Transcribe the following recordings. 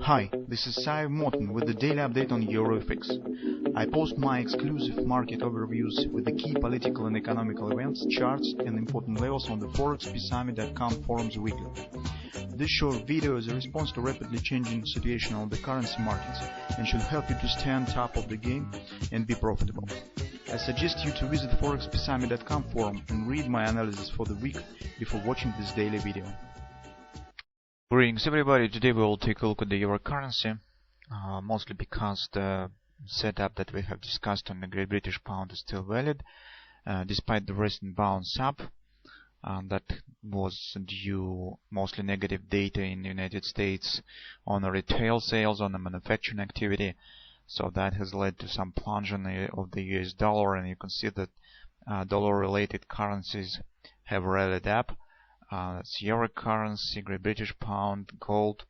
Hi, this is Sive Morten with the daily update on EuroFX. I post my exclusive market overviews with the key political and economical events, charts and important levels on the ForexPeaceArmy.com forums weekly. This short video is a response to rapidly changing situation on the currency markets and should help you to stay on top of the game and be profitable. I suggest you to visit the ForexPeaceArmy.com forum and read my analysis for the week before watching this daily video. Greetings everybody, today we will take a look at the euro currency, mostly because the setup that we have discussed on the Great British Pound is still valid, despite the recent bounce up that was due mostly negative data in the United States on the retail sales, on the manufacturing activity. So that has led to some plunge of the US dollar, and you can see that dollar related currencies have rallied up. That's euro currency, Great British Pound, gold.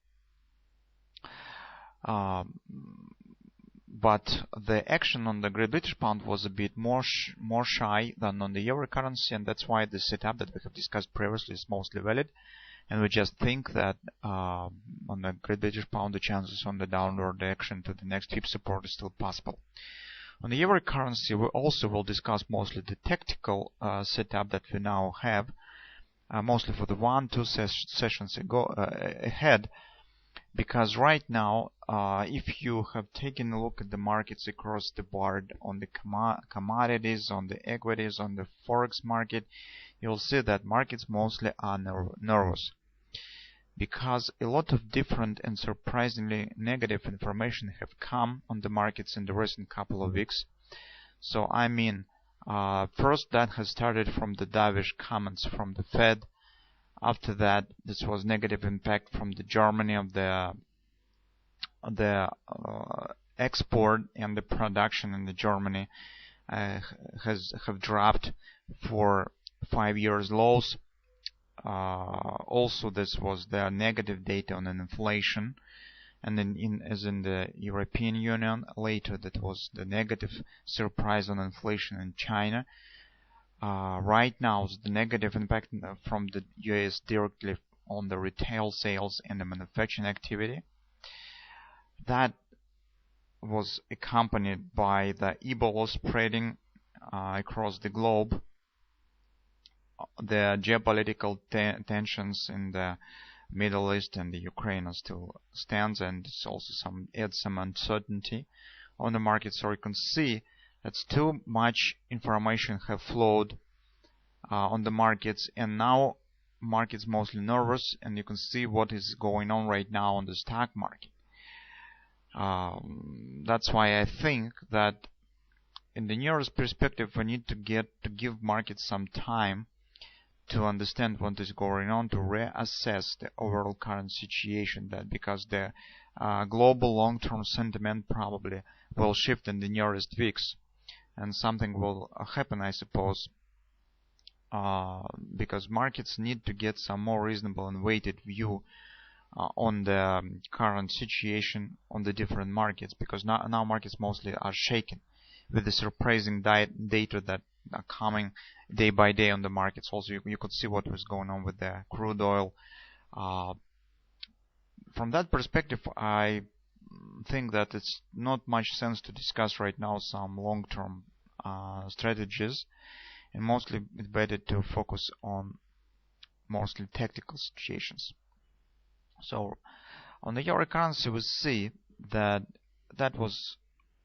But the action on the Great British Pound was a bit more shy than on the euro currency, and that's why the setup that we have discussed previously is mostly valid. And we just think that on the Great British Pound, the chances on the downward action to the next hip support is still possible. On the euro currency, we also will discuss mostly the tactical setup that we now have. Mostly for the 1-2 sessions ahead, because right now, if you have taken a look at the markets across the board on the commodities, on the equities, on the forex market, you'll see that markets mostly are nervous, because a lot of different and surprisingly negative information have come on the markets in the recent couple of weeks. So I mean, first, that has started from the dovish comments from the Fed. After that, this was negative impact from the Germany of the export and the production in the Germany have dropped for 5 years lows. Also, this was the negative data on an inflation. And then, as in the European Union, later that was the negative surprise on inflation in China. Right now, the negative impact from the US directly on the retail sales and the manufacturing activity. That was accompanied by the Ebola spreading across the globe. The geopolitical tensions in the Middle East and the Ukraine still stands, and it's also adds some uncertainty on the market. So you can see that too much information have flowed on the markets, and now markets mostly nervous, and you can see what is going on right now on the stock market. That's why I think that in the nearest perspective we need to give markets some time to understand what is going on, to reassess the overall current situation, that because the global long-term sentiment probably will shift in the nearest weeks, and something will happen, I suppose, because markets need to get some more reasonable and weighted view on the current situation on the different markets, because now markets mostly are shaken with the surprising data that are coming day by day on the markets. Also, you could see what was going on with the crude oil. From that perspective, I think that it's not much sense to discuss right now some long-term strategies, and mostly it's better to focus on mostly tactical situations. So on the euro currency, we see that was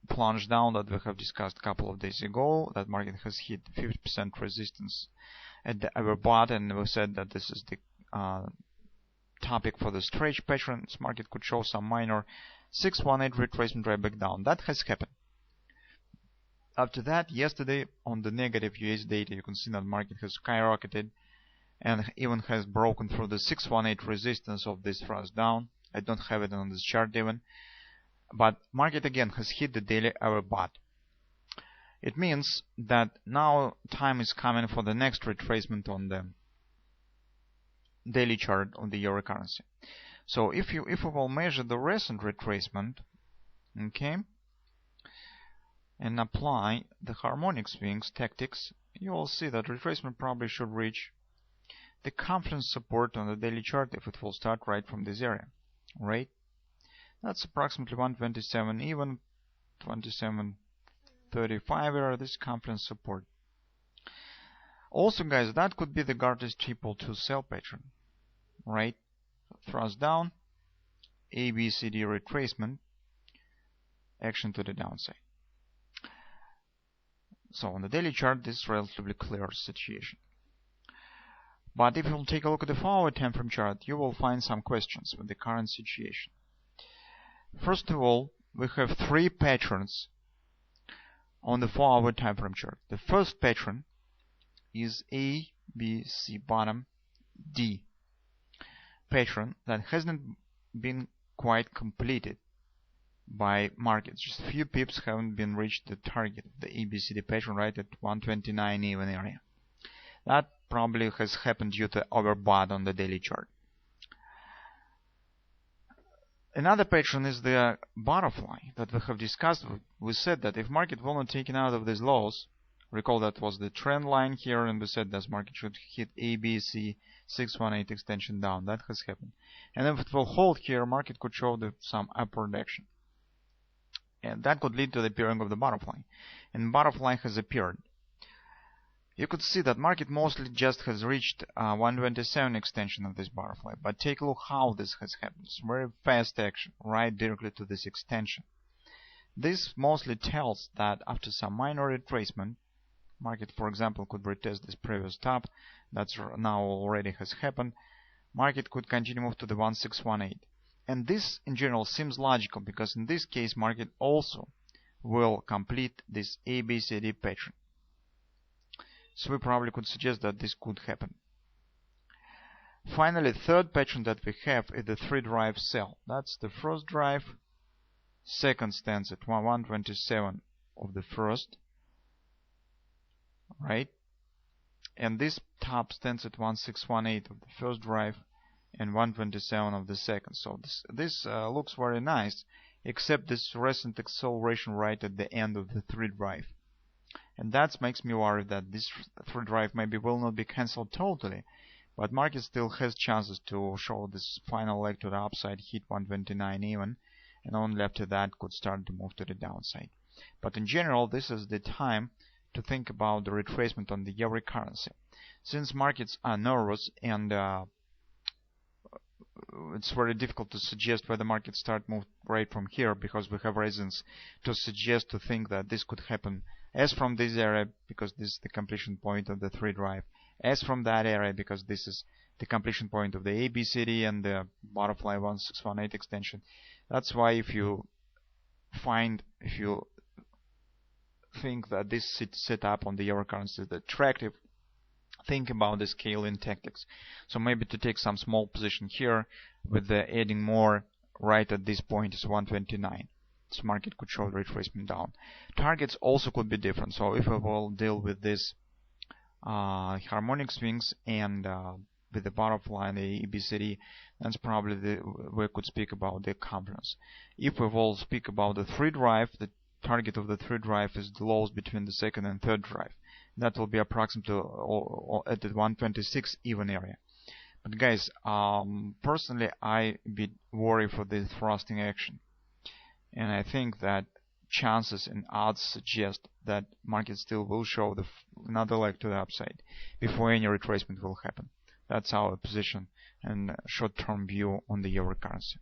plunge down that we have discussed a couple of days ago. That market has hit 50% resistance at the upper bottom, and we said that this is the topic for the stretch pattern. This market could show some minor 618 retracement right back down. That has happened. After that, yesterday on the negative US data, you can see that market has skyrocketed and even has broken through the 618 resistance of this thrust down. I don't have it on this chart even. But market again has hit the daily hour bottom. It means that now time is coming for the next retracement on the daily chart on the euro currency. So if we will measure the recent retracement, okay, and apply the harmonic swings tactics, you will see that retracement probably should reach the confidence support on the daily chart if it will start right from this area, right? That's approximately 127 even, 27.35 area. This conference support. Also, guys, that could be the Gartner's triple to sell pattern, right? Thrust down, ABCD retracement, action to the downside. So on the daily chart, this is a relatively clear situation. But if you'll take a look at the 4-hour time frame chart, you will find some questions with the current situation. First of all, we have 3 patterns on the 4-hour time frame chart. The first pattern is A, B, C, bottom, D pattern that hasn't been quite completed by markets. Just a few pips haven't been reached the target of the ABCD pattern right at 129 even area. That probably has happened due to overbought on the daily chart. Another pattern is the butterfly that we have discussed. We said that if market will not taken out of these lows, recall that was the trend line here, and we said this market should hit ABC 618 extension down. That has happened. And if it will hold here, market could show some upward action. And that could lead to the appearing of the butterfly. And butterfly has appeared. You could see that market mostly just has reached 127 extension of this butterfly. But take a look how this has happened. It's very fast action, right directly to this extension. This mostly tells that after some minor retracement, market, for example, could retest this previous top. That's now already has happened. Market could continue move to the 1618. And this in general seems logical because in this case market also will complete this ABCD pattern. So we probably could suggest that this could happen. Finally, third pattern that we have is the 3-drive sell. That's the first drive. Second stands at 127 of the first. Right? And this top stands at 1618 of the first drive and 127 of the second. So this looks very nice, except this recent acceleration right at the end of the 3-drive. And that makes me worry that this 3-drive maybe will not be cancelled totally, but market still has chances to show this final leg to the upside, hit 129 even, and only after that could start to move to the downside. But in general, this is the time to think about the retracement on the euro currency. Since markets are nervous and it's very difficult to suggest where the market start move right from here, because we have reasons to suggest to think that this could happen as from this area, because this is the completion point of the 3-drive, as from that area, because this is the completion point of the ABCD and the butterfly 1618 extension. That's why if you think that this setup on the euro currency is attractive, think about the scaling tactics. So maybe to take some small position here with the adding more right at this point is 129. This market could show retracement down. Targets also could be different. So if we will deal with this harmonic swings and with the butterfly and the ABCD, that's probably we could speak about the conference. If we will speak about the 3-drive, the target of the 3-drive is the lows between the second and third drive. That will be approximately at the 126 even area. But guys, personally I be worried for this thrusting action, and I think that chances and odds suggest that market still will show another leg to the upside before any retracement will happen. That's our position and short-term view on the euro currency.